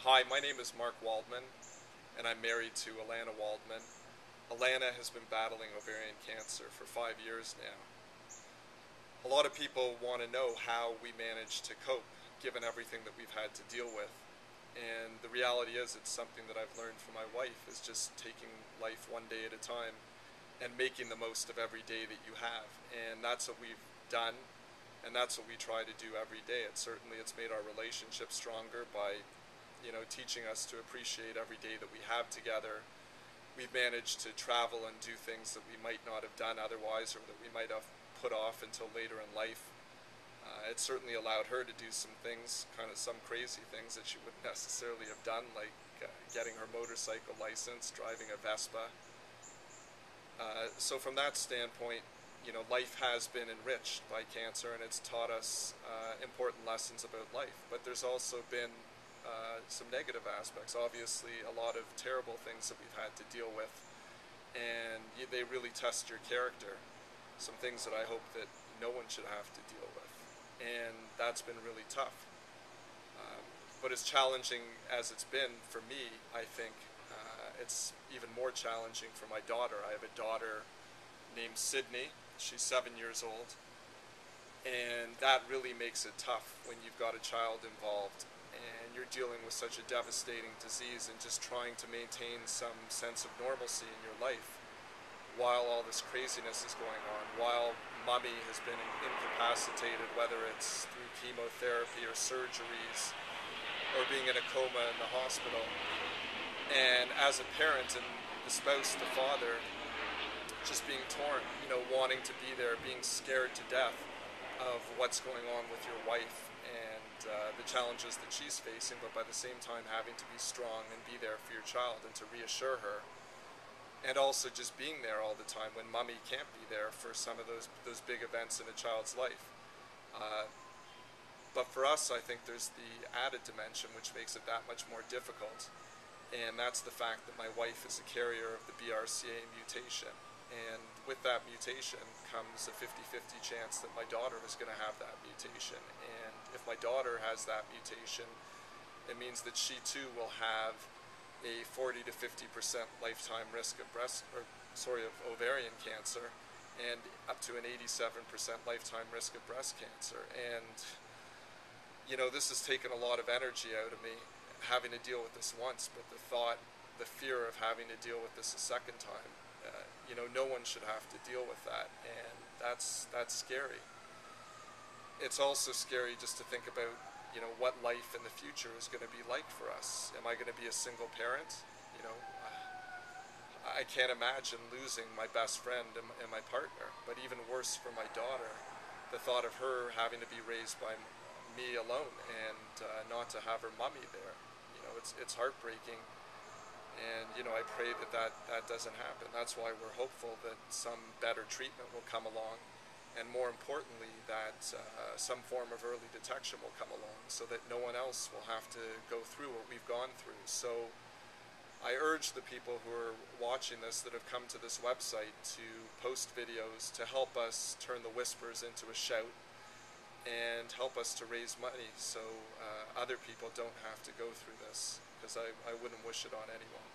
Hi, my name is Mark Waldman, and I'm married to Elana Waldman. Elana has been battling ovarian cancer for 5 years now. A lot of people want to know how we manage to cope, given everything that we've had to deal with. And the reality is, it's something that I've learned from my wife, is just taking life one day at a time and making the most of every day that you have. And that's what we've done, and that's what we try to do every day. It's made our relationship stronger by teaching us to appreciate every day that we have together. We've managed to travel and do things that we might not have done otherwise, or that we might have put off until later in life. It certainly allowed her to do some things, some crazy things that she wouldn't necessarily have done, like getting her motorcycle license, driving a Vespa. So from that standpoint, life has been enriched by cancer, and it's taught us important lessons about life. But there's also been some negative aspects. Obviously, a lot of terrible things that we've had to deal with, and they really test your character. Some things that I hope that no one should have to deal with, and that's been really tough. But as challenging as it's been for me, I think it's even more challenging for my daughter. I have a daughter named Sydney. She's 7 years old, and that really makes it tough when you've got a child involved and you're dealing with such a devastating disease, and just trying to maintain some sense of normalcy in your life while all this craziness is going on, while mommy has been incapacitated, whether it's through chemotherapy or surgeries or being in a coma in the hospital. And as a parent and the spouse, the father, just being torn, wanting to be there, being scared to death of what's going on with your wife and the challenges that she's facing, but by the same time having to be strong and be there for your child and to reassure her. And also just being there all the time when mommy can't be there for some of those big events in a child's life. But for us, I think there's the added dimension which makes it that much more difficult, and that's the fact that my wife is a carrier of the BRCA mutation. And with that mutation comes a 50-50 chance that my daughter is going to have that mutation. And if my daughter has that mutation, it means that she too will have a 40 to 50% lifetime risk of ovarian cancer, and up to an 87% lifetime risk of breast cancer. And this has taken a lot of energy out of me, having to deal with this once, but the fear of having to deal with this a second time. No one should have to deal with that, and that's scary. It's also scary just to think about, what life in the future is going to be like for us. Am I going to be a single parent? I can't imagine losing my best friend and my partner, but even worse for my daughter, the thought of her having to be raised by me alone and not to have her mommy there. It's heartbreaking. And I pray that doesn't happen. That's why we're hopeful that some better treatment will come along, and more importantly, that some form of early detection will come along, so that no one else will have to go through what we've gone through. So I urge the people who are watching this, that have come to this website, to post videos to help us turn the whispers into a shout, and help us to raise money so other people don't have to go through this, because I wouldn't wish it on anyone.